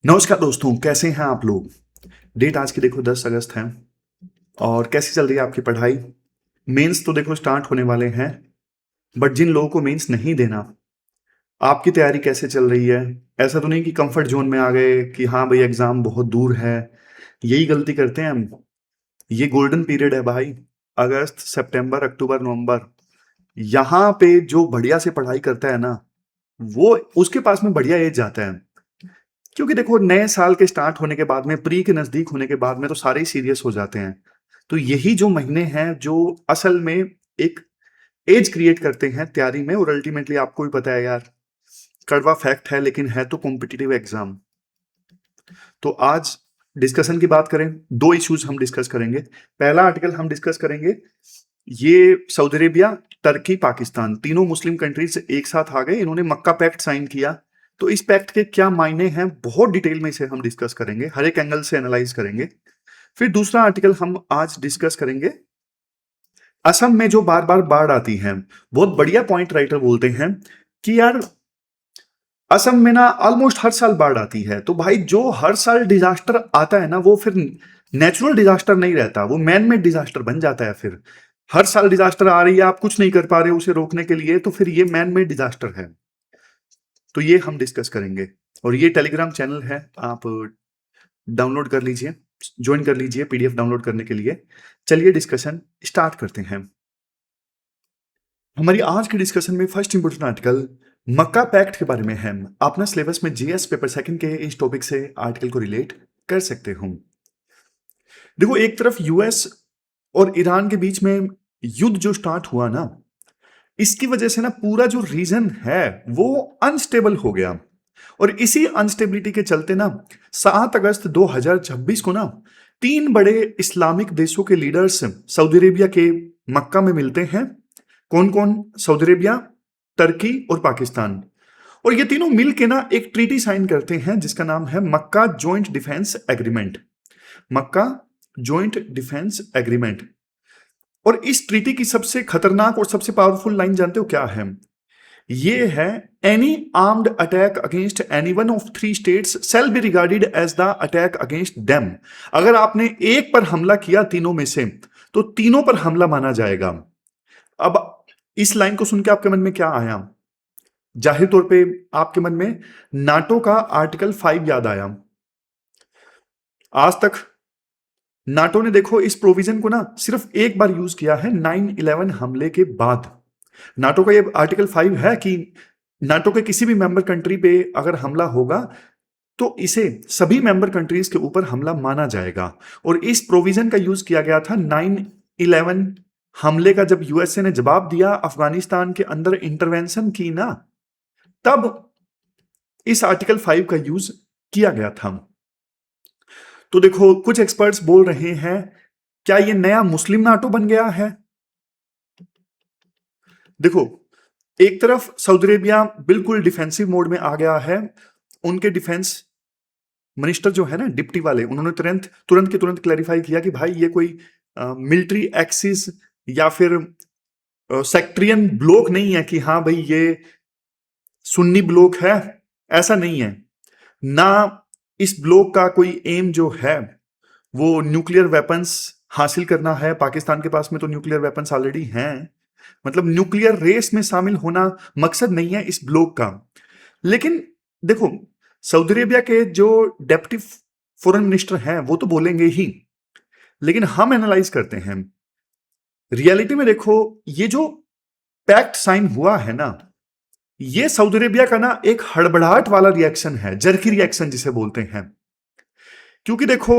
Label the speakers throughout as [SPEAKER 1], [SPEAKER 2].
[SPEAKER 1] नमस्कार दोस्तों, कैसे हैं आप लोग। डेट आज की देखो 10 अगस्त है। और कैसी चल रही है आपकी पढ़ाई। मेंस तो देखो स्टार्ट होने वाले हैं। बट जिन लोगों को मेंस नहीं देना, आपकी तैयारी कैसे चल रही है। ऐसा तो नहीं कि कंफर्ट जोन में आ गए कि हाँ भाई एग्जाम बहुत दूर है। यही गलती करते हैं हम। ये गोल्डन पीरियड है भाई। अगस्त, सितंबर, अक्टूबर, नवंबर। यहाँ पे जो बढ़िया से पढ़ाई करता है ना, वो उसके पास में बढ़िया एज जाता है। क्योंकि देखो नए साल के स्टार्ट होने के बाद में, प्री के नजदीक होने के बाद में तो सारे ही सीरियस हो जाते हैं। तो यही जो महीने हैं जो असल में एक एज क्रिएट करते हैं तैयारी में। और अल्टीमेटली आपको भी पता है यार, कड़वा फैक्ट है लेकिन है तो कॉम्पिटिटिव एग्जाम। तो आज डिस्कशन की बात करें, दो इश्यूज हम डिस्कस करेंगे। पहला आर्टिकल हम डिस्कस करेंगे, ये सऊदी अरेबिया, तुर्की, पाकिस्तान तीनों मुस्लिम कंट्रीज एक साथ आ गए, इन्होंने मक्का पैक्ट साइन किया। तो इस पैक्ट के क्या मायने हैं, बहुत डिटेल में इसे हम डिस्कस करेंगे, हर एक एंगल से एनालाइज करेंगे। फिर दूसरा आर्टिकल हम आज डिस्कस करेंगे, असम में जो बार बार बाढ़ आती है। बहुत बढ़िया पॉइंट राइटर बोलते हैं कि यार असम में ना ऑलमोस्ट हर साल बाढ़ आती है। तो भाई जो हर साल डिजास्टर आता है ना, वो फिर नेचुरल डिजास्टर नहीं रहता, वो मैन मेड डिजास्टर बन जाता है। फिर हर साल डिजास्टर आ रही है, आप कुछ नहीं कर पा रहे हो उसे रोकने के लिए, तो फिर ये मैन मेड डिजास्टर है। तो ये हम डिस्कस करेंगे। और ये टेलीग्राम चैनल है, आप डाउनलोड कर लीजिए, ज्वाइन कर लीजिए पीडीएफ डाउनलोड करने के लिए। चलिए डिस्कशन स्टार्ट करते हैं। हमारी आज की डिस्कशन में फर्स्ट इंपोर्टेंट आर्टिकल मक्का पैक्ट के बारे में है। आप ना सिलेबस में जीएस पेपर सेकंड के इस टॉपिक से आर्टिकल को रिलेट कर सकते हो। देखो, एक तरफ यूएस और ईरान के बीच में युद्ध जो स्टार्ट हुआ ना, इसकी वजह से ना पूरा जो रीजन है वो अनस्टेबल हो गया। और इसी अनस्टेबिलिटी के चलते ना 7 अगस्त 2026 को ना तीन बड़े इस्लामिक देशों के लीडर्स सऊदी अरेबिया के मक्का में मिलते हैं। कौन कौन? सऊदी अरेबिया, तुर्की और पाकिस्तान। और ये तीनों मिल के ना एक ट्रीटी साइन करते हैं जिसका नाम है मक्का जॉइंट डिफेंस एग्रीमेंट। मक्का जॉइंट डिफेंस एग्रीमेंट। और इस ट्रीटी की सबसे खतरनाक और सबसे पावरफुल लाइन जानते हो क्या है? ये है, any armed attack against any one of three states shall be regarded as the attack against them. अगर आपने एक पर हमला किया तीनों में से, तो तीनों पर हमला माना जाएगा। अब इस लाइन को सुन के आपके मन में क्या आया? जाहिर तौर पे आपके मन में नाटो का आर्टिकल 5 याद आया। आज तक नाटो ने देखो इस प्रोविजन को ना सिर्फ एक बार यूज किया है, 9/11 हमले के बाद। नाटो का ये आर्टिकल 5 है कि नाटो के किसी भी मेंबर कंट्री पे अगर हमला होगा तो इसे सभी मेंबर कंट्रीज के ऊपर हमला माना जाएगा। और इस प्रोविजन का यूज किया गया था 9/11 हमले का, जब यूएसए ने जवाब दिया, अफगानिस्तान के अंदर इंटरवेंशन की ना, तब इस आर्टिकल 5 का यूज किया गया था। तो देखो, कुछ एक्सपर्ट्स बोल रहे हैं, क्या ये नया मुस्लिम नाटो बन गया है? देखो, एक तरफ सऊदी अरेबिया बिल्कुल डिफेंसिव मोड में आ गया है। उनके डिफेंस मिनिस्टर जो है ना, डिप्टी वाले, उन्होंने तुरंत क्लैरिफाई किया कि भाई ये कोई मिलिट्री एक्सिस या फिर सेक्ट्रियन ब्लॉक नहीं है कि हाँ भाई ये सुन्नी ब्लॉक है, ऐसा नहीं है ना। इस ब्लॉक का कोई एम जो है वो न्यूक्लियर वेपन्स हासिल करना है। पाकिस्तान के पास में तो न्यूक्लियर वेपन्स ऑलरेडी हैं। मतलब न्यूक्लियर रेस में शामिल होना मकसद नहीं है इस ब्लॉक का। लेकिन देखो, सऊदी अरेबिया के जो डेप्टी फॉरेन मिनिस्टर हैं वो तो बोलेंगे ही, लेकिन हम एनालाइज करते हैं रियलिटी में। देखो, ये जो पैक्ट साइन हुआ है ना, ये सऊदी अरेबिया का ना एक हड़बड़ाहट वाला रिएक्शन है, जर्की रिएक्शन जिसे बोलते हैं। क्योंकि देखो,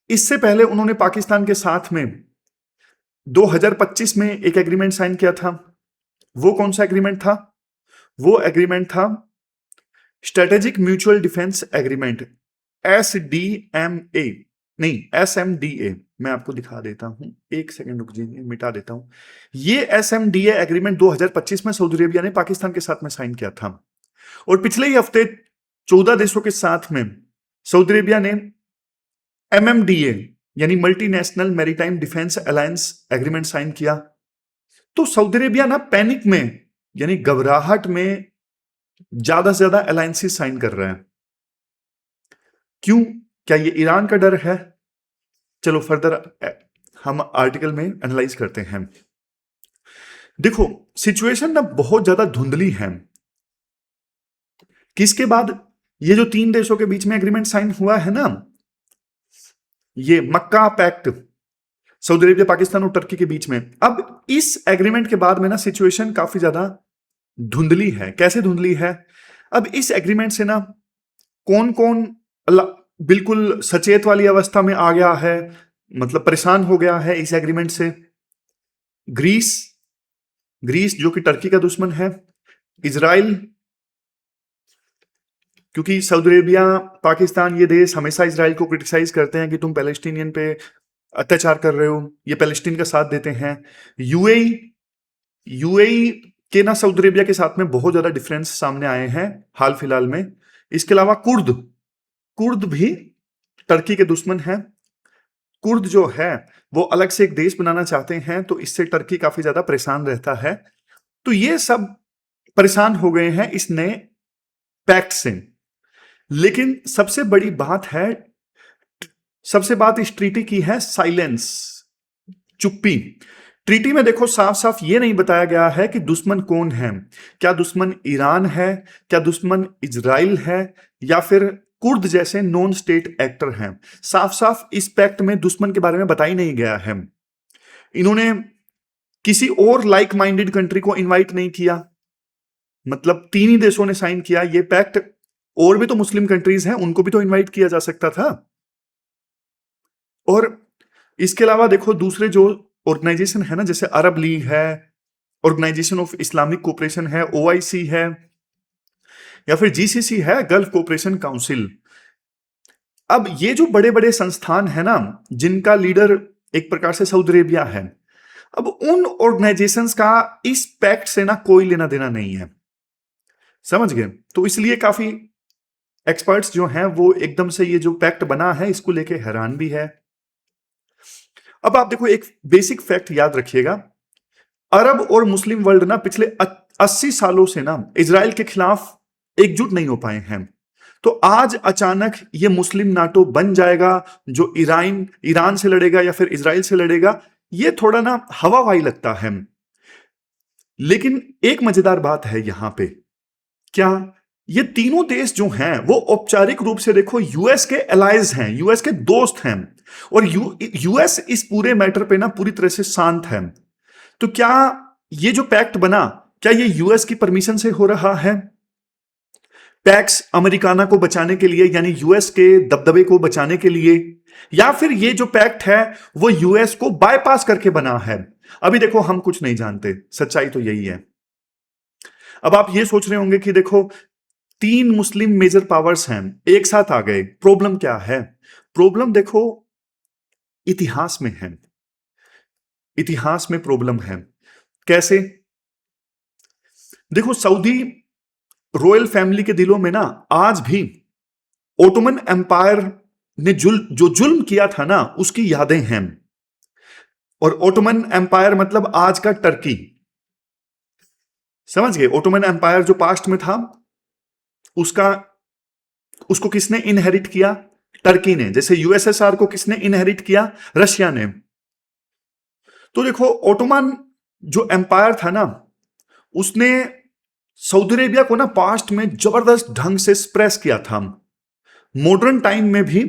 [SPEAKER 1] इससे पहले उन्होंने पाकिस्तान के साथ में 2025 में एक एग्रीमेंट साइन किया था। वो कौन सा एग्रीमेंट था? वो एग्रीमेंट था strategic mutual defence agreement, SDMA, नहीं SMDA। मैं आपको दिखा देता हूं, एक सेकंड रुक जाइए, मिटा देता हूं। ये SMDA एग्रीमेंट 2025 में सऊदी अरेबिया ने पाकिस्तान के साथ में साइन किया था। और पिछले ही हफ्ते 14 देशों के साथ में सऊदी अरेबिया ने MMDA यानी multinational maritime defence alliance agreement sign किया। तो सऊदी अरेबिया ना पैनिक में, यानी घबराहट में, ज्यादा से ज्यादा अलायंसेस साइन कर रहे हैं। क्यों? क्या ये ईरान का डर है? चलो फर्दर हम आर्टिकल में एनालाइज करते हैं। देखो सिचुएशन ना बहुत ज्यादा धुंधली है। किसके बाद? ये जो 3 देशों के बीच में एग्रीमेंट साइन हुआ है ना, ये मक्का पैक्ट, सऊदी अरेबिया, पाकिस्तान और टर्की के बीच में। अब इस एग्रीमेंट के बाद में ना सिचुएशन काफी ज्यादा धुंधली है। कैसे धुंधली है? अब इस एग्रीमेंट से ना कौन कौन बिल्कुल सचेत वाली अवस्था में आ गया है, मतलब परेशान हो गया है इस एग्रीमेंट से। ग्रीस, ग्रीस जो कि टर्की का दुश्मन है। इजराइल, क्योंकि सऊदी अरेबिया, पाकिस्तान, ये देश हमेशा इजराइल को क्रिटिसाइज करते हैं कि तुम पैलेस्टीनियन पे अत्याचार कर रहे हो, ये पैलेस्टीन का साथ देते हैं। यूएई, यूएई के ना सऊदी अरेबिया के साथ में बहुत ज्यादा डिफरेंस सामने आए हैं हाल फिलहाल में। इसके अलावा कुर्द, कुर्द भी टर्की के दुश्मन है। कुर्द जो है वो अलग से एक देश बनाना चाहते हैं, तो इससे टर्की काफी ज्यादा परेशान रहता है। तो ये सब परेशान हो गए हैं इस नए पैक्ट से। लेकिन सबसे बड़ी बात है, सबसे बात इस ट्रीटी की है साइलेंस, चुप्पी। ट्रीटी में देखो साफ साफ ये नहीं बताया गया है कि दुश्मन कौन है। क्या दुश्मन ईरान है, क्या दुश्मन इजराइल है, या फिर कुर्द जैसे नॉन स्टेट एक्टर हैं। साफ साफ इस पैक्ट में दुश्मन के बारे में बताई नहीं गया है। इन्होंने किसी और लाइक माइंडेड कंट्री को इनवाइट नहीं किया, मतलब 3 ही देशों ने साइन किया ये पैक्ट। और भी तो मुस्लिम कंट्रीज हैं, उनको भी तो इनवाइट किया जा सकता था। और इसके अलावा देखो दूसरे जो ऑर्गेनाइजेशन है ना, जैसे अरब लीग है, ऑर्गेनाइजेशन ऑफ इस्लामिक कोऑपरेशन है, ओआईसी है, या फिर जीसीसी है, गल्फ कोऑपरेशन काउंसिल। अब ये जो बड़े बड़े संस्थान है ना, जिनका लीडर एक प्रकार से सऊदी अरेबिया है, अब उन ऑर्गेनाइजेशंस का इस पैक्ट से ना कोई लेना देना नहीं है, समझ गए? तो इसलिए काफी एक्सपर्ट्स जो हैं वो एकदम से ये जो पैक्ट बना है इसको लेके हैरान भी है। अब आप देखो एक बेसिक फैक्ट याद रखिएगा, अरब और मुस्लिम वर्ल्ड ना पिछले 80 सालों से ना इजराइल के खिलाफ एकजुट नहीं हो पाए हैं। तो आज अचानक ये मुस्लिम नाटो बन जाएगा जो ईरान से लड़ेगा या फिर इजराइल से लड़ेगा, ये थोड़ा ना हवावाही लगता है। लेकिन एक मजेदार बात है यहां पे, क्या ये तीनों देश जो हैं वो औपचारिक रूप से देखो यूएस के एलाइज हैं, यूएस के दोस्त हैं, और यूएस इस पूरे मैटर पे ना पूरी तरह से शांत है। तो क्या ये जो पैक्ट बना, क्या ये यूएस की परमिशन से हो रहा है? पैक्स अमेरिकाना को बचाने के लिए, यानी यूएस के दबदबे को बचाने के लिए, या फिर ये जो पैक्ट है वो यूएस को बाईपास करके बना है? अभी देखो हम कुछ नहीं जानते, सच्चाई तो यही है। अब आप ये सोच रहे होंगे कि देखो 3 मुस्लिम मेजर पावर्स हैं, एक साथ आ गए, प्रॉब्लम क्या है? प्रॉब्लम देखो इतिहास में है, इतिहास में प्रॉब्लम है। कैसे? देखो सऊदी रॉयल फैमिली के दिलों में ना आज भी ओटोमन एम्पायर ने जो जुल्म किया था ना उसकी यादें हैं। और ओटोमन एम्पायर मतलब आज का टर्की, समझ गए? ओटोमन एम्पायर जो पास्ट में था उसको किसने इनहेरिट किया? टर्की ने। जैसे यूएसएसआर को किसने इनहेरिट किया? रशिया ने। तो देखो ओटोमन जो एम्पायर था ना उसने सऊदी अरेबिया को ना पास्ट में जबरदस्त ढंग से स्प्रेस किया था। मॉडर्न टाइम में भी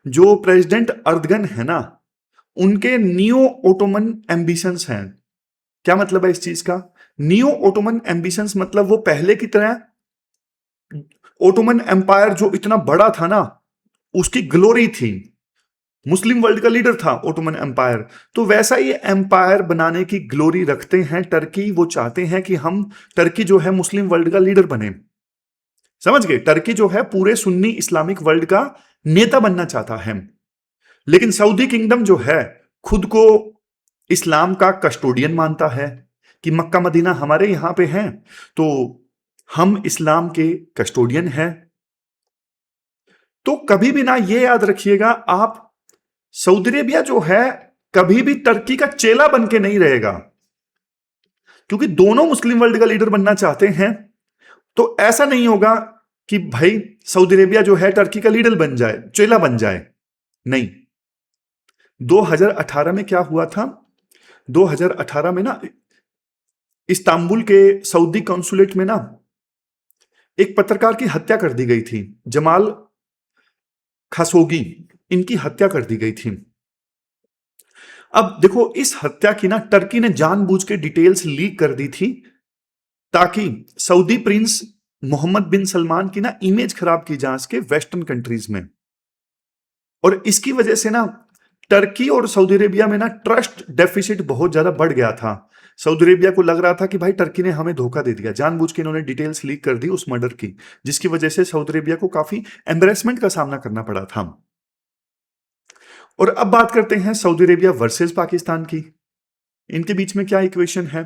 [SPEAKER 1] जो प्रेसिडेंट अर्दगन है ना उनके नियो ओटोमन एम्बिशंस हैं। क्या मतलब है इस चीज का? नियो ओटोमन एम्बिशंस मतलब वो पहले की तरह ओटोमन एम्पायर जो इतना बड़ा था ना उसकी ग्लोरी थी, मुस्लिम वर्ल्ड का लीडर था ओटोमन एम्पायर, तो वैसा ही एम्पायर बनाने की ग्लोरी रखते हैं टर्की। वो चाहते हैं कि हम टर्की जो है मुस्लिम वर्ल्ड का लीडर बने, समझ गए? टर्की जो है पूरे सुन्नी इस्लामिक वर्ल्ड का नेता बनना चाहता है। लेकिन सऊदी किंगडम जो है खुद को इस्लाम का कस्टोडियन मानता है कि मक्का मदीना हमारे यहां पे हैं तो हम इस्लाम के कस्टोडियन हैं। तो कभी भी ना ये याद रखिएगा आप, सऊदी अरेबिया जो है कभी भी टर्की का चेला बन के नहीं रहेगा, क्योंकि दोनों मुस्लिम वर्ल्ड का लीडर बनना चाहते हैं। तो ऐसा नहीं होगा कि भाई सऊदी अरेबिया जो है टर्की का लीडर बन जाए, चेला बन जाए। नहीं, 2018 में क्या हुआ था? 2018 में ना इस्तांबुल के सऊदी कॉन्सुलेट में ना एक पत्रकार की हत्या कर दी गई थी, जमाल खाशोगी, इनकी हत्या कर दी गई थी। अब देखो, इस हत्या की ना टर्की ने जानबूझ के डिटेल्स लीक कर दी थी ताकि सऊदी प्रिंस मोहम्मद बिन सलमान की ना इमेज खराब की जा सके वेस्टर्न कंट्रीज में। और इसकी वजह से ना टर्की और सऊदी अरेबिया में ना ट्रस्ट डेफिसिट बहुत ज्यादा बढ़ गया था। सऊदी अरेबिया को लग रहा था कि भाई टर्की ने हमें धोखा दे दिया, जानबूझ के इन्होंने डिटेल्स लीक कर दी उस मर्डर की, जिसकी वजह से सऊदी अरेबिया को काफी एम्बेरसमेंट का सामना करना पड़ा था। और अब बात करते हैं सऊदी अरेबिया वर्सेस पाकिस्तान की। इनके बीच में क्या इक्वेशन है?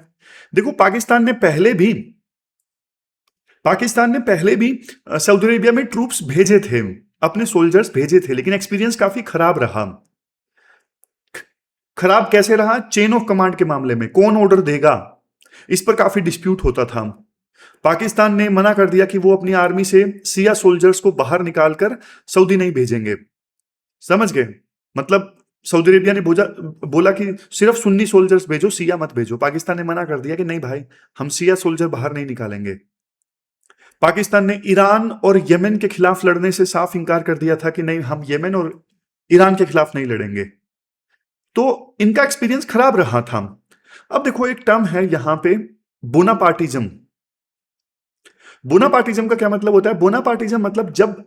[SPEAKER 1] देखो, पाकिस्तान ने पहले भी सऊदी अरेबिया में ट्रूप्स भेजे थे, अपने सोल्जर्स भेजे थे, लेकिन एक्सपीरियंस काफी खराब रहा। खराब कैसे रहा? चेन ऑफ कमांड के मामले में कौन ऑर्डर देगा, इस पर काफी डिस्प्यूट होता था। पाकिस्तान ने मना कर दिया कि वो अपनी आर्मी से सिया सोल्जर्स को बाहर निकालकर सऊदी नहीं भेजेंगे। समझ गए? मतलब सऊदी अरेबिया ने बोला कि सिर्फ सुन्नी सोल्जर्स भेजो, सिया मत भेजो। पाकिस्तान ने मना कर दिया कि नहीं भाई, हम सिया सोल्जर बाहर नहीं निकालेंगे। पाकिस्तान ने ईरान और यमन के खिलाफ लड़ने से साफ इंकार कर दिया था कि नहीं, हम यमन और ईरान के खिलाफ नहीं लड़ेंगे। तो इनका एक्सपीरियंस खराब रहा था। अब देखो, एक टर्म है यहां पे बोनापार्टिज्म। बोनापार्टिज्म का क्या मतलब होता है? बोनापार्टिज्म मतलब जब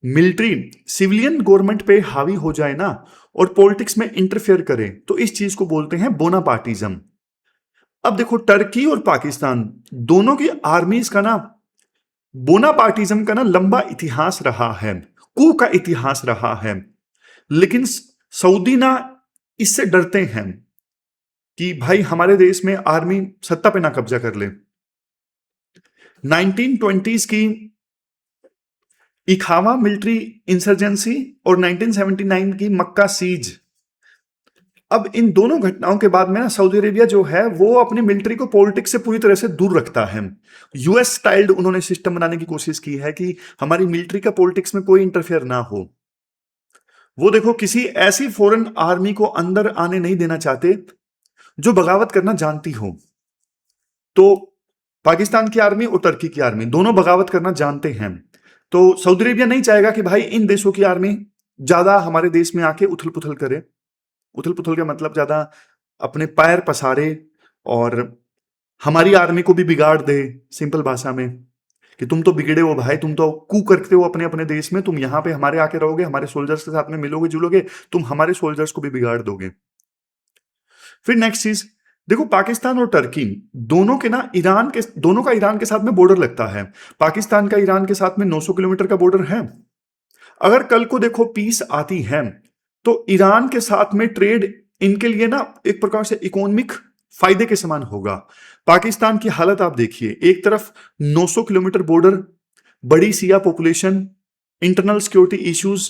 [SPEAKER 1] मिलिट्री सिविलियन गवर्नमेंट पे हावी हो जाए ना और पॉलिटिक्स में इंटरफेयर करे, तो इस चीज को बोलते हैं बोनापार्टिज्म। अब देखो, टर्की और पाकिस्तान दोनों की आर्मीज का ना बोनापार्टिज्म का ना लंबा इतिहास रहा है, कू का इतिहास रहा है। लेकिन सऊदी ना इससे डरते हैं कि भाई हमारे देश में आर्मी सत्ता पे ना कब्जा कर ले। 1920s की इखावा मिलिट्री इंसर्जेंसी और 1979 की मक्का सीज, अब इन दोनों घटनाओं के बाद में ना सऊदी अरेबिया जो है वो अपनी मिलिट्री को पॉलिटिक्स से पूरी तरह से दूर रखता है। यूएस स्टाइल्ड उन्होंने सिस्टम बनाने की कोशिश की है कि हमारी मिलिट्री का पॉलिटिक्स में कोई इंटरफेयर ना हो। वो देखो, किसी ऐसी फॉरेन आर्मी को अंदर आने नहीं देना चाहते जो बगावत करना जानती हो। तो पाकिस्तान की आर्मी और टर्की की आर्मी दोनों बगावत करना जानते हैं। तो सऊदी अरेबिया नहीं चाहेगा कि भाई इन देशों की आर्मी ज्यादा हमारे देश में आके उथल पुथल करे। उथल पुथल का मतलब ज्यादा अपने पैर पसारे और हमारी आर्मी को भी बिगाड़ दे। सिंपल भाषा में कि तुम तो बिगड़े हो भाई, तुम तो कू करते हो अपने अपने देश में, तुम यहां पे हमारे आके रहोगे, हमारे सोल्जर्स के साथ में मिलोगे जुलोगे, तुम हमारे सोल्जर्स को भी बिगाड़ दोगे। फिर नेक्स्ट चीज देखो, पाकिस्तान और टर्की दोनों का ईरान के साथ में बॉर्डर लगता है। पाकिस्तान का ईरान के साथ में 900 किलोमीटर का बॉर्डर है। अगर कल को देखो पीस आती है तो ईरान के साथ में ट्रेड इनके लिए ना एक प्रकार से इकोनॉमिक फायदे के समान होगा। पाकिस्तान की हालत आप देखिए, एक तरफ 900 किलोमीटर बॉर्डर, बड़ी Siya population, internal security issues,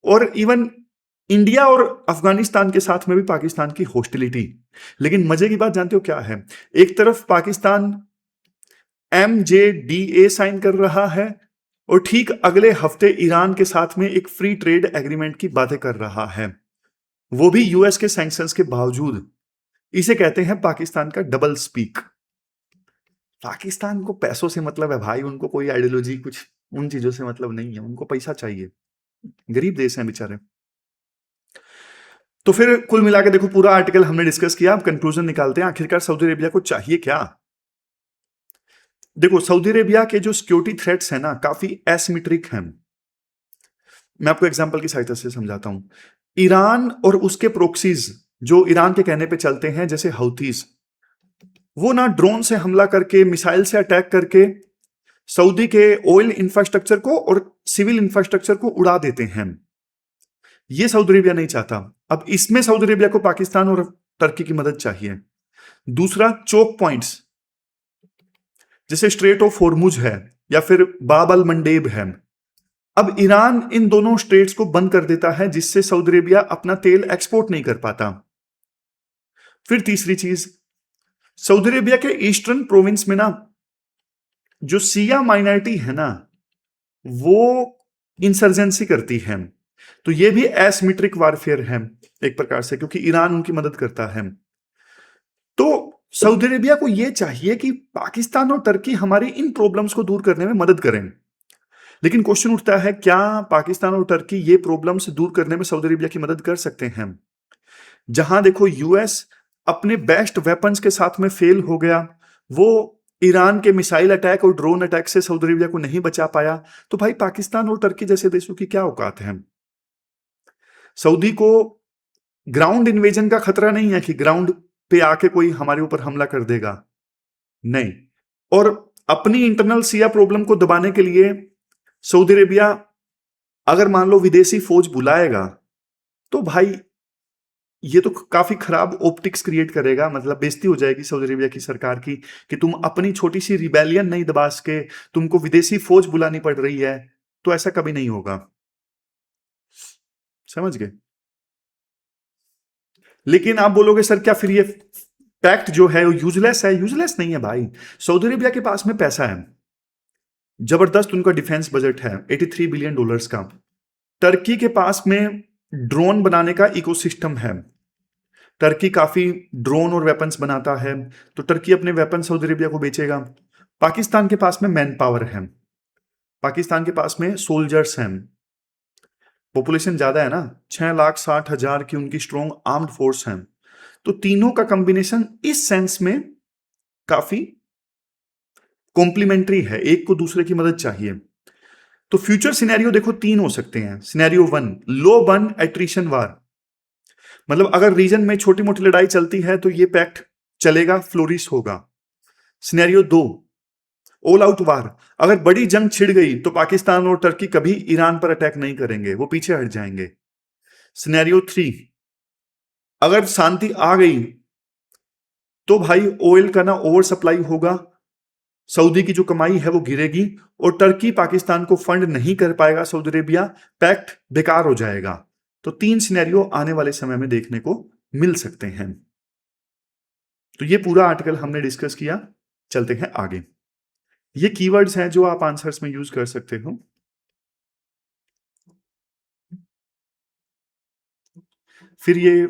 [SPEAKER 1] और इवन इंडिया और अफगानिस्तान के साथ में भी पाकिस्तान की हॉस्टिलिटी। लेकिन मजे की बात जानते हो क्या है? एक तरफ पाकिस्तान MJDA साइन कर रहा है और ठीक अगले हफ्ते ईरान के साथ में एक फ्री ट्रेड एग्रीमेंट की बातें कर रहा है, वो भी यूएस के सैंक्शंस के बावजूद। इसे कहते हैं पाकिस्तान का डबल स्पीक। पाकिस्तान को पैसों से मतलब है भाई, उनको कोई आइडियोलॉजी कुछ उन चीजों से मतलब नहीं है, उनको पैसा चाहिए। गरीब देश हैं बेचारे। तो फिर कुल मिला के देखो, पूरा आर्टिकल हमने डिस्कस किया। अब कंक्लूजन निकालते हैं, आखिरकार सऊदी अरेबिया को चाहिए क्या? देखो, सऊदी अरेबिया के जो सिक्योरिटी थ्रेट्स हैं ना काफी एसिमेट्रिक हैं। मैं आपको एग्जांपल की सहायता से समझाता हूं। ईरान और उसके प्रोक्सीज जो ईरान के कहने पे चलते हैं, जैसे हौथीज, वो ना ड्रोन से हमला करके, मिसाइल से अटैक करके सऊदी के ऑयल इंफ्रास्ट्रक्चर को और सिविल इंफ्रास्ट्रक्चर को उड़ा देते हैं। ये सऊदी अरेबिया नहीं चाहता। अब इसमें सऊदी अरेबिया को पाकिस्तान और टर्की की मदद चाहिए। दूसरा, चोक पॉइंट्स जैसे स्ट्रेट ऑफ हॉर्मुज है या फिर बाब अल मंडेब है। अब ईरान इन दोनों स्ट्रेट्स को बंद कर देता है, जिससे सऊदी अरेबिया अपना तेल एक्सपोर्ट नहीं कर पाता। फिर तीसरी चीज, सऊदी अरेबिया के ईस्टर्न प्रोविंस में ना जो सिया माइनॉरिटी है ना, वो इंसर्जेंसी करती है। तो ये भी एसिमेट्रिक वारफेयर है एक प्रकार से, क्योंकि ईरान उनकी मदद करता है। तो सऊदी अरेबिया को यह चाहिए कि पाकिस्तान और तुर्की हमारी इन प्रॉब्लम्स को दूर करने में मदद करें। लेकिन क्वेश्चन उठता है, क्या पाकिस्तान और तुर्की ये प्रॉब्लम्स दूर करने में सऊदी अरेबिया की मदद कर सकते हैं? जहां देखो यूएस अपने बेस्ट वेपन्स के साथ में फेल हो गया, वो ईरान के मिसाइल अटैक और ड्रोन अटैक से सऊदी अरेबिया को नहीं बचा पाया, तो भाई पाकिस्तान और तुर्की जैसे देशों की क्या औकात है? सऊदी को ग्राउंड इन्वेजन का खतरा नहीं है कि ग्राउंड पे आके कोई हमारे ऊपर हमला कर देगा, नहीं। और अपनी इंटरनल सिया प्रॉब्लम को दबाने के लिए सऊदी अरेबिया अगर मान लो विदेशी फौज बुलाएगा, तो भाई ये तो काफी खराब ऑप्टिक्स क्रिएट करेगा, मतलब बेइज्जती हो जाएगी सऊदी अरेबिया की सरकार की कि तुम अपनी छोटी सी रिबेलियन नहीं दबा सके, तुमको विदेशी फौज बुलानी पड़ रही है। तो ऐसा कभी नहीं होगा, समझ गए? लेकिन आप बोलोगे सर क्या फिर ये पैक्ट जो है वो यूजलेस है? यूजलेस नहीं है भाई। सऊदी अरेबिया के पास में पैसा है, जबरदस्त उनका डिफेंस बजट है $83 बिलियन का। टर्की के पास में ड्रोन बनाने का इकोसिस्टम है, टर्की काफी ड्रोन और वेपन्स बनाता है, तो टर्की अपने वेपन सऊदी अरेबिया को बेचेगा। पाकिस्तान के पास में मैन पावर है, पाकिस्तान के पास में सोल्जर्स हैं, पॉपुलेशन ज्यादा है ना, 6,60,000 की उनकी स्ट्रॉन्ग आर्म्ड फोर्स है। तो तीनों का कॉम्बिनेशन इस सेंस में काफी कॉम्प्लीमेंट्री है, एक को दूसरे की मदद चाहिए। तो फ्यूचर सिनेरियो देखो तीन हो सकते हैं। सिनेरियो 1, लो बर्न एट्रिशन वार, मतलब अगर रीजन में छोटी मोटी लड़ाई चलती है तो ये पैक्ट चलेगा, फ्लोरिश होगा। सिनेरियो 2, ऑल आउट वार, अगर बड़ी जंग छिड़ गई तो पाकिस्तान और तुर्की कभी ईरान पर अटैक नहीं करेंगे, वो पीछे हट जाएंगे। सिनेरियो 3, अगर शांति आ गई तो भाई ऑयल का ना ओवर सप्लाई होगा, सऊदी की जो कमाई है वो गिरेगी और तुर्की पाकिस्तान को फंड नहीं कर पाएगा सऊदी अरेबिया, पैक्ट बेकार हो जाएगा। तो तीन सिनेरियो आने वाले समय में देखने को मिल सकते हैं। तो ये पूरा आर्टिकल हमने डिस्कस किया, चलते हैं आगे। ये कीवर्ड्स हैं जो आप आंसर्स में यूज कर सकते हो। फिर ये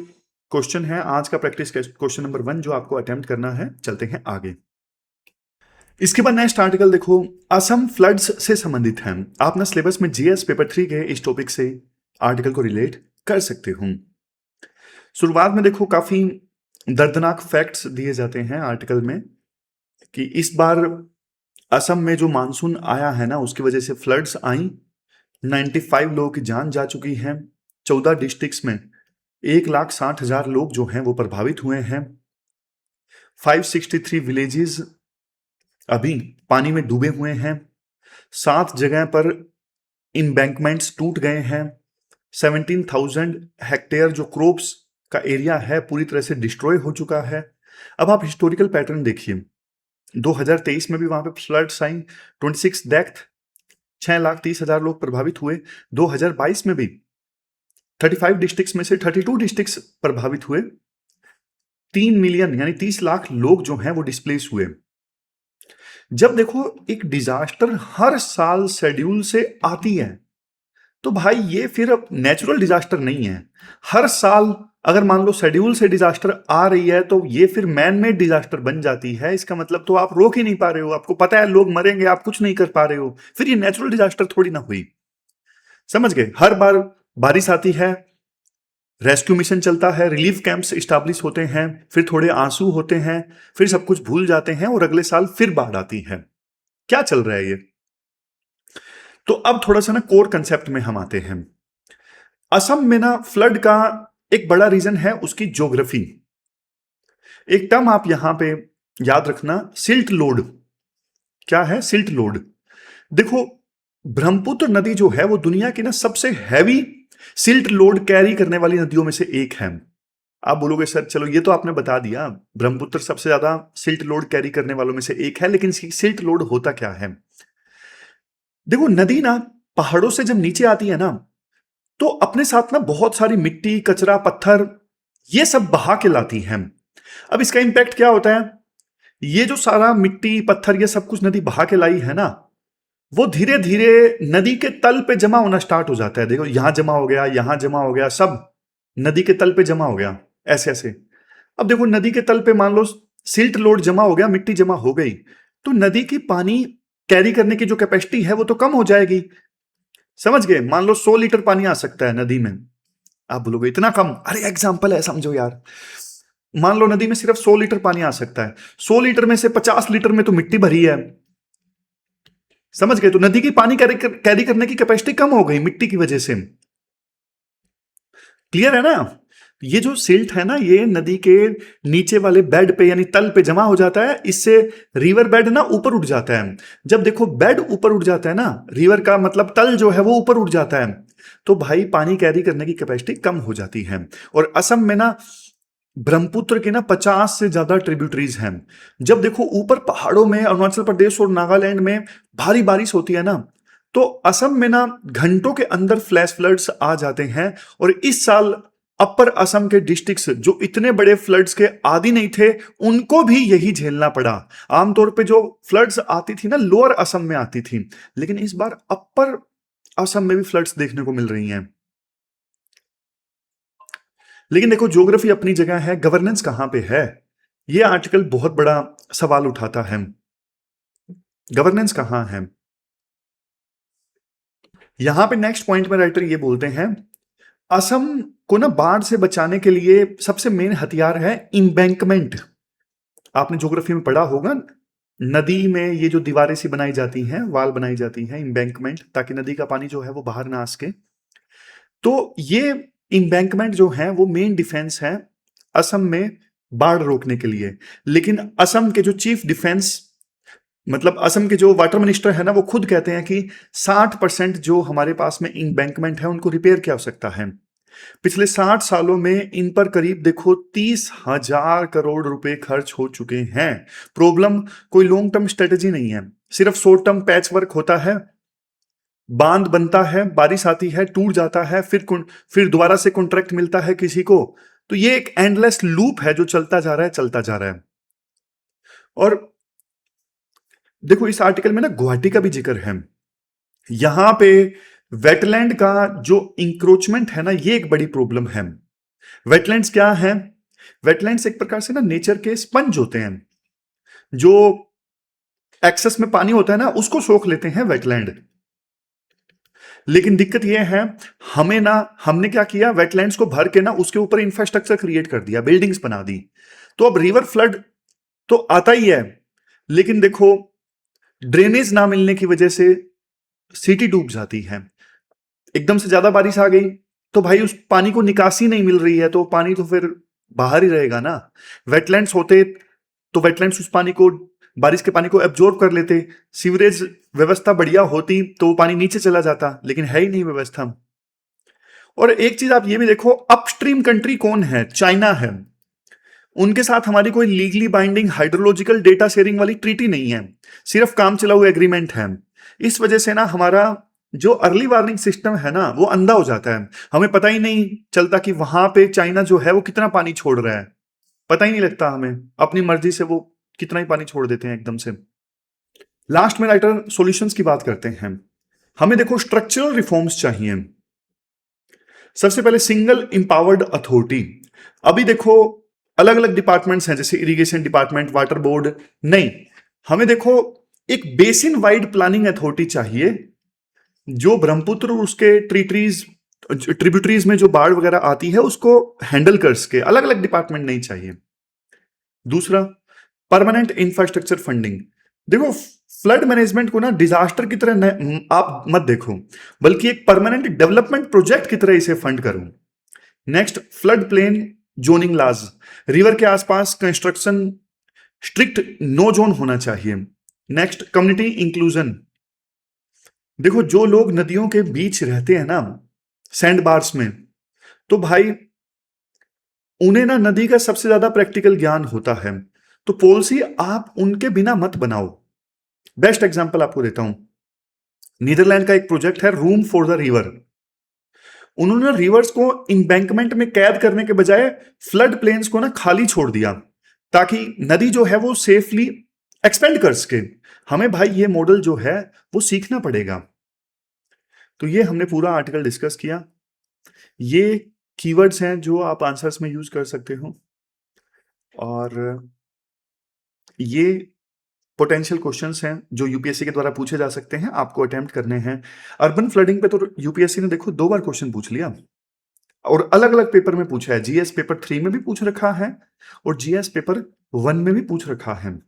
[SPEAKER 1] क्वेश्चन है आज का प्रैक्टिस क्वेश्चन नंबर 1 जो आपको अटेम्प्ट करना है। चलते हैं आगे। इसके बाद नेक्स्ट आर्टिकल देखो, असम फ्लड्स से संबंधित है। आप ना सिलेबस में जीएस पेपर 3 के इस टॉपिक से आर्टिकल को रिलेट कर सकते हो। शुरुआत में देखो काफी दर्दनाक फैक्ट्स दिए जाते हैं आर्टिकल में कि इस बार असम में जो मानसून आया है ना उसकी वजह से फ्लड्स आई, 95 लोगों की जान जा चुकी है, 14 डिस्ट्रिक्ट्स में 1,60,000 लोग जो हैं वो प्रभावित हुए हैं, 563 विलेजेस अभी पानी में डूबे हुए हैं, 7 जगह पर इम्बैंकमेंट्स टूट गए हैं, 17,000 हेक्टेयर जो क्रॉप्स का एरिया है पूरी तरह से डिस्ट्रॉय हो चुका है। अब आप हिस्टोरिकल पैटर्न देखिए, 2023 में भी वहां पे फ्लड्स आई, 26 डेथ, 6,30,000 लोग प्रभावित हुए। 2022 में भी 35 डिस्ट्रिक्ट्स में से 32 डिस्ट्रिक्ट्स प्रभावित हुए, 3 मिलियन यानी 30 लाख लोग जो हैं वो डिस्प्लेस हुए। जब देखो एक डिजास्टर हर साल शेड्यूल से आती है तो भाई ये फिर अब नेचुरल डिजास्टर नहीं है। हर साल अगर मान लो शेड्यूल से डिजास्टर आ रही है तो ये फिर मैन मेड डिजास्टर बन जाती है। इसका मतलब तो आप रोक ही नहीं पा रहे हो, आपको पता है लोग मरेंगे, आप कुछ नहीं कर पा रहे हो, फिर ये नेचुरल डिजास्टर थोड़ी ना हुई। समझ गए? हर बार बारिश आती है, रेस्क्यू मिशन चलता है, रिलीफ कैंप्स स्टैब्लिश होते हैं, फिर थोड़े आंसू होते हैं, फिर सब कुछ भूल जाते हैं और अगले साल फिर बाढ़ आती है। क्या चल रहा है ये? तो अब थोड़ा सा ना कोर कंसेप्ट में हम आते हैं। असम में ना फ्लड का एक बड़ा रीजन है उसकी ज्योग्राफी। एक टर्म आप यहां पे याद रखना, सिल्ट लोड। क्या है सिल्ट लोड? देखो ब्रह्मपुत्र नदी जो है वो दुनिया की ना सबसे हैवी सिल्ट लोड कैरी करने वाली नदियों में से एक है। आप बोलोगे सर चलो ये तो आपने बता दिया, ब्रह्मपुत्र सबसे ज्यादा सिल्ट लोड कैरी करने वालों में से एक है, लेकिन सिल्ट लोड होता क्या है? देखो नदी ना पहाड़ों से जब नीचे आती है ना तो अपने साथ ना बहुत सारी मिट्टी, कचरा, पत्थर ये सब बहा के लाती है। अब इसका इंपैक्ट क्या होता है? ये जो सारा मिट्टी, पत्थर ये सब कुछ नदी बहा के लाई है ना, वो धीरे धीरे नदी के तल पे जमा होना स्टार्ट हो जाता है। देखो यहां जमा हो गया, यहां जमा हो गया, सब नदी के तल पे जमा हो गया, ऐसे ऐसे। अब देखो नदी के तल पे मान लो सिल्ट लोड जमा हो गया, मिट्टी जमा हो गई, तो नदी की पानी कैरी करने की जो कैपेसिटी है वो तो कम हो जाएगी। समझ गए? मान लो 100 लीटर पानी आ सकता है नदी में। आप बोलोगे इतना कम? अरे एग्जाम्पल है, समझो यार। मान लो नदी में सिर्फ 100 लीटर पानी आ सकता है, 100 लीटर में से 50 लीटर में तो मिट्टी भरी है। समझ गए? तो नदी की पानी कैरी करने की कैपेसिटी कम हो गई मिट्टी की वजह से। क्लियर है ना? ये जो सिल्ट है ना, ये नदी के नीचे वाले बेड पे यानी तल पे जमा हो जाता है, इससे रिवर बेड ना ऊपर उठ जाता है। जब देखो बेड ऊपर उठ जाता है ना, रिवर का मतलब तल जो है वो ऊपर उठ जाता है, तो भाई पानी कैरी करने की कैपेसिटी कम हो जाती है। और असम में ना ब्रह्मपुत्र के ना 50 से ज्यादा ट्रिब्यूटरीज हैं। जब देखो ऊपर पहाड़ों में अरुणाचल प्रदेश और नागालैंड में भारी बारिश होती है ना, तो असम में ना घंटों के अंदर फ्लैश फ्लड्स आ जाते हैं। और इस साल अपर असम के डिस्ट्रिक्ट्स जो इतने बड़े फ्लड्स के आदी नहीं थे, उनको भी यही झेलना पड़ा। आमतौर पे जो फ्लड्स आती थी ना लोअर असम में आती थी, लेकिन इस बार अपर असम में भी फ्लड्स देखने को मिल रही हैं। लेकिन देखो ज्योग्राफी अपनी जगह है, गवर्नेंस कहां पे है, ये आर्टिकल बहुत बड़ा सवाल उठाता है। गवर्नेंस कहां है? यहां पे नेक्स्ट पॉइंट में राइटर ये बोलते हैं, असम को ना बाढ़ से बचाने के लिए सबसे मेन हथियार है इम्बैंकमेंट। आपने ज्योग्राफी में पढ़ा होगा, नदी में ये जो दीवारें सी बनाई जाती हैं, वाल बनाई जाती हैं, इम्बैंकमेंट, ताकि नदी का पानी जो है वो बाहर ना आ सके। तो ये इम्बैंकमेंट जो है वो मेन डिफेंस है असम में बाढ़ रोकने के लिए। लेकिन असम के जो चीफ डिफेंस मतलब असम के जो वाटर मिनिस्टर है ना, वो खुद कहते हैं कि 60% जो हमारे पास में इम्बैंकमेंट है उनको रिपेयर की आवश्यकता है। पिछले 60 सालों में इन पर करीब देखो 30,000 करोड़ रुपए खर्च हो चुके हैं। प्रॉब्लम कोई लॉन्ग टर्म स्ट्रेटेजी नहीं है, सिर्फ शॉर्ट टर्म पैच वर्क होता है। बांध बनता है, बारिश आती है, टूट जाता है, फिर दोबारा से कॉन्ट्रैक्ट मिलता है किसी को। तो ये एक एंडलेस लूप है जो चलता जा रहा है, चलता जा रहा है। और देखो इस आर्टिकल में ना गुवाहाटी का भी जिक्र है। यहां पे वेटलैंड का जो इंक्रोचमेंट है ना, ये एक बड़ी प्रॉब्लम है। वेटलैंड्स क्या है? वेटलैंड्स एक प्रकार से ना नेचर के स्पंज होते हैं, जो एक्सेस में पानी होता है ना उसको सोख लेते हैं वेटलैंड। लेकिन दिक्कत यह है, हमने क्या किया, वेटलैंड्स को भर के ना उसके ऊपर इंफ्रास्ट्रक्चर क्रिएट कर दिया, बिल्डिंग्स बना दी। तो अब रिवर फ्लड तो आता ही है, लेकिन देखो ड्रेनेज ना मिलने की वजह से सिटी डूब जाती है। एकदम से ज्यादा बारिश आ गई तो भाई उस पानी को निकासी नहीं मिल रही है, तो पानी तो फिर बाहर ही रहेगा ना। वेटलैंड्स होते तो वेटलैंड्स उस पानी को, बारिश के पानी को एब्जॉर्ब कर लेते। सीवरेज व्यवस्था बढ़िया होती तो वो पानी नीचे चला जाता, लेकिन है ही नहीं व्यवस्था। और एक चीज आप ये भी देखो, अपस्ट्रीम कंट्री कौन है? चाइना है। उनके साथ हमारी कोई legally binding hydrological data sharing वाली ट्रीटी नहीं है, सिर्फ काम चलाऊ एग्रीमेंट है। इस वजह से ना हमारा जो अर्ली वार्निंग सिस्टम है ना वो अंधा हो जाता है। हमें पता ही नहीं चलता कि वहां पे चाइना जो है वो कितना पानी छोड़ रहा है, पता ही नहीं लगता हमें। अपनी मर्जी से वो कितना ही पानी छोड़ देते हैं एकदम से। लास्ट में राइटर सॉल्यूशंस की बात करते हैं। हमें देखो स्ट्रक्चरल रिफॉर्म्स चाहिए। सबसे पहले सिंगल इंपावर्ड अथॉरिटी। अभी देखो अलग अलग डिपार्टमेंट्स हैं, जैसे इरिगेशन डिपार्टमेंट, वाटर बोर्ड, नहीं, हमें देखो एक बेसिन वाइड प्लानिंग अथॉरिटी चाहिए जो ब्रह्मपुत्र और उसके ट्रिब्यूटरीज में जो बाढ़ वगैरह आती है उसको हैंडल कर सके। अलग अलग डिपार्टमेंट नहीं चाहिए। दूसरा, परमानेंट इंफ्रास्ट्रक्चर फंडिंग। देखो फ्लड मैनेजमेंट को ना डिजास्टर की तरह आप मत देखो, बल्कि एक परमानेंट डेवलपमेंट प्रोजेक्ट की तरह इसे फंड करो। Next, flood plain zoning laws. River के आसपास कंस्ट्रक्शन स्ट्रिक्ट नो जोन होना चाहिए। Next, community inclusion. देखो जो लोग नदियों के बीच रहते हैं ना, सैंड बार्स में, तो भाई उन्हें ना नदी का सबसे ज्यादा प्रैक्टिकल ज्ञान होता है, तो पॉलिसी आप उनके बिना मत बनाओ। बेस्ट एग्जांपल आपको देता हूं, नीदरलैंड का एक प्रोजेक्ट है रूम फॉर द रिवर। उन्होंने रिवर्स को इंबैंकमेंट में कैद करने के बजाय फ्लड प्लेन्स को ना खाली छोड़ दिया, ताकि नदी जो है वो सेफली एक्सपेंड कर सके। हमें भाई ये मॉडल जो है वो सीखना पड़ेगा। तो ये हमने पूरा आर्टिकल डिस्कस किया। ये कीवर्ड्स हैं जो आप आंसर्स में यूज कर सकते हो, और ये पोटेंशियल क्वेश्चंस हैं जो यूपीएससी के द्वारा पूछे जा सकते हैं, आपको अटेम्प्ट करने हैं। अर्बन फ्लडिंग पे तो यूपीएससी ने देखो 2 बार क्वेश्चन पूछ लिया, और अलग-अलग पेपर में पूछा है। जीएस पेपर 3 में भी पूछ रखा है और जीएस पेपर 1 में भी पूछ रखा है।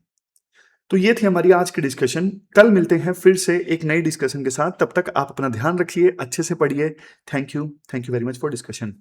[SPEAKER 1] तो ये थी हमारी आज की डिस्कशन। कल मिलते हैं फिर से एक नई डिस्कशन के साथ। तब तक आप अपना ध्यान रखिए, अच्छे से पढ़िए। Thank you very much for discussion.